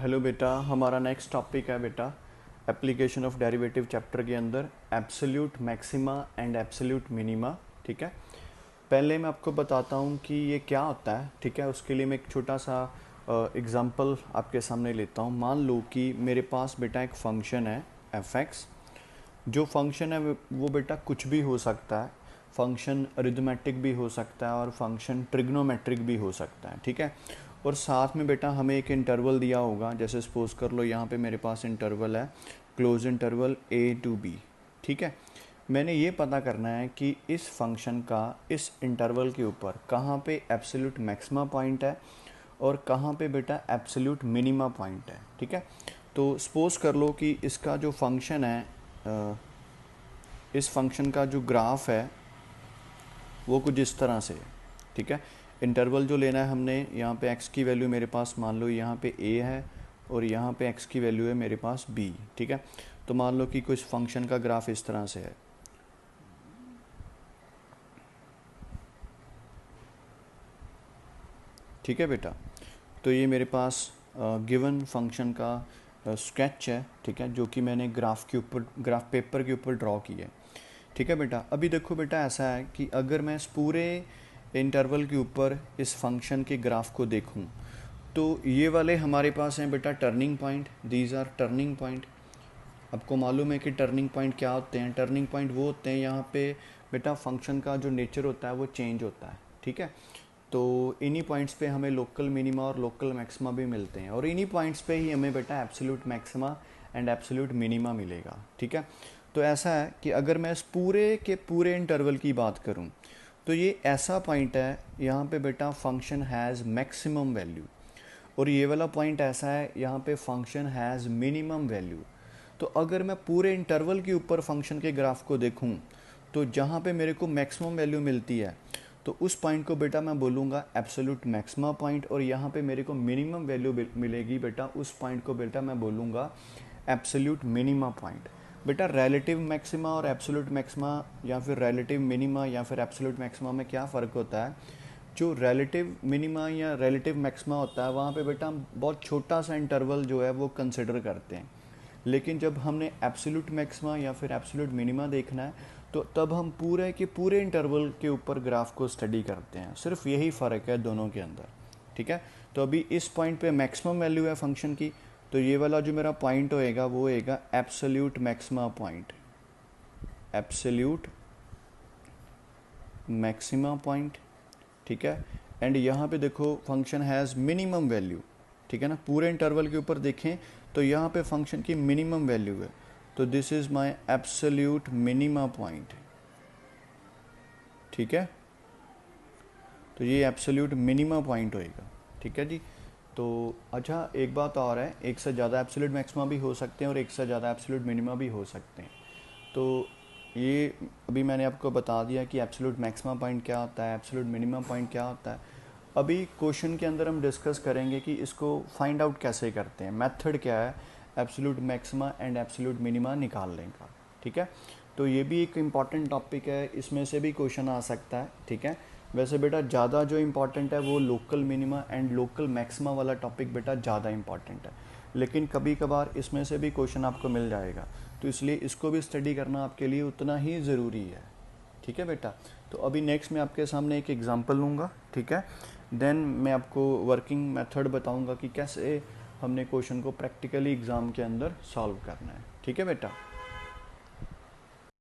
Hello बेटा, हमारा next topic है बेटा एप्लीकेशन ऑफ डेरिवेटिव चैप्टर के अंदर absolute maxima and absolute minima. ठीक है, पहले मैं आपको बताता हूँ कि ये क्या होता है। ठीक है, उसके लिए मैं एक छोटा सा एग्जांपल आपके सामने लेता हूँ। मान लो कि मेरे पास बेटा एक फंक्शन है f(x). जो फंक्शन है वो बेटा कुछ भी हो सकता है। फंक्शन अरिथमेटिक भी हो सकता है और फंक्शन ट्रिग्नोमेट्रिक भी हो सकता है। ठीक है, और साथ में बेटा हमें एक इंटरवल दिया होगा। जैसे सपोज कर लो यहाँ पे मेरे पास इंटरवल है close interval a to b। ठीक है, मैंने ये पता करना है कि इस फंक्शन का इस इंटरवल के ऊपर कहाँ पे एब्सोल्यूट मैक्सिमा पॉइंट है और कहाँ पे बेटा एब्सोल्यूट मिनिमा पॉइंट है। ठीक है, तो सपोज कर लो कि इसका जो फंक्शन है, इस फंक्शन का जो ग्राफ है वो कुछ इस तरह से है। ठीक है, इंटरवल जो लेना है हमने, यहाँ पे x की वैल्यू मेरे पास मान लो यहाँ पे a है और यहाँ पे x की वैल्यू है मेरे पास b। ठीक है, तो मान लो कि कुछ फंक्शन का ग्राफ इस तरह से है। ठीक है बेटा, तो ये मेरे पास गिवन फंक्शन का स्केच है। ठीक है, जो कि मैंने ग्राफ पेपर के ऊपर ड्रॉ किया है। ठीक है बेटा, अभी देखो बेटा ऐसा है कि अगर मैं इस पूरे इंटरवल के ऊपर इस फंक्शन के ग्राफ को देखूं तो ये वाले हमारे पास हैं बेटा turning point. These are turning point. आपको मालूम है कि टर्निंग पॉइंट क्या होते हैं। टर्निंग पॉइंट वो होते हैं यहाँ पे बेटा फंक्शन का जो नेचर होता है वो चेंज होता है। ठीक है, तो इन्हीं पॉइंट्स पे हमें लोकल मिनिमा और लोकल मैक्सिमा भी मिलते हैं और इन्हीं पॉइंट्स पे ही हमें बेटा absolute maxima and absolute minima मिलेगा। ठीक है, तो ऐसा है कि अगर मैं इस पूरे के पूरे इंटरवल की बात करूं तो ये ऐसा पॉइंट है यहाँ पे बेटा फंक्शन हैज़ मैक्सिमम वैल्यू, और ये वाला पॉइंट ऐसा है यहाँ पे फंक्शन हैज़ मिनिमम वैल्यू। तो अगर मैं पूरे इंटरवल के ऊपर फंक्शन के ग्राफ को देखूं तो जहाँ पे मेरे को मैक्सिमम वैल्यू मिलती है तो उस पॉइंट को बेटा मैं बोलूँगा एब्सोल्यूट मैक्सिमा पॉइंट, और यहाँ पे मेरे को मिनिमम वैल्यू मिलेगी बेटा उस पॉइंट को बेटा मैं बोलूँगा एब्सोल्यूट मिनिमा पॉइंट। बेटा रिलेटिव मैक्सिमा और एब्सोल्यूट मैक्सिमा या फिर रिलेटिव मिनिमा या फिर एब्सोल्यूट मैक्सिमा में क्या फ़र्क होता है। जो रिलेटिव मिनिमा या रिलेटिव मैक्सिमा होता है वहाँ पे बेटा हम बहुत छोटा सा इंटरवल जो है वो कंसिडर करते हैं, लेकिन जब हमने एब्सोल्यूट मैक्सिमा या फिर एब्सोल्यूट मिनिमा देखना है तो तब हम पूरे के पूरे इंटरवल के ऊपर ग्राफ को स्टडी करते हैं। सिर्फ यही फ़र्क है दोनों के अंदर। ठीक है, तो अभी इस पॉइंट पे मैक्सिमम वैल्यू है फंक्शन की, तो ये वाला जो मेरा पॉइंट होएगा वो होएगा absolute maxima point, absolute maxima point. ठीक है, एंड यहाँ पे देखो फंक्शन हैज़ मिनिमम वैल्यू। ठीक है ना, पूरे इंटरवल के ऊपर देखें तो यहाँ पे फंक्शन की मिनिमम वैल्यू है, तो this is my absolute minima point. ठीक है, तो ये एब्सोल्यूट मिनिमा पॉइंट होएगा। ठीक है जी, तो अच्छा एक बात और है, एक से ज़्यादा एब्सोल्यूट मैक्सिमा भी हो सकते हैं और एक से ज़्यादा एब्सोल्यूट मिनिमा भी हो सकते हैं। तो ये अभी मैंने आपको बता दिया कि एब्सोल्यूट मैक्सिमा पॉइंट क्या होता है, एब्सोल्यूट मिनिमा पॉइंट क्या होता है। अभी क्वेश्चन के अंदर हम डिस्कस करेंगे कि इसको फाइंड आउट कैसे करते हैं, मेथड क्या है absolute maxima and absolute minima निकालने का। ठीक है, तो ये भी एक इम्पॉर्टेंट टॉपिक है, इसमें से भी क्वेश्चन आ सकता है। ठीक है, वैसे बेटा ज़्यादा जो इम्पॉर्टेंट है वो local minima and local maxima वाला टॉपिक बेटा ज़्यादा इम्पॉर्टेंट है, लेकिन कभी कभार इसमें से भी क्वेश्चन आपको मिल जाएगा, तो इसलिए इसको भी स्टडी करना आपके लिए उतना ही ज़रूरी है। ठीक है बेटा, तो अभी नेक्स्ट मैं आपके सामने एक एग्जांपल लूँगा। ठीक है, देन मैं आपको वर्किंग मेथड बताऊँगा कि कैसे हमने क्वेश्चन को प्रैक्टिकली एग्ज़ाम के अंदर सॉल्व करना है। ठीक है बेटा।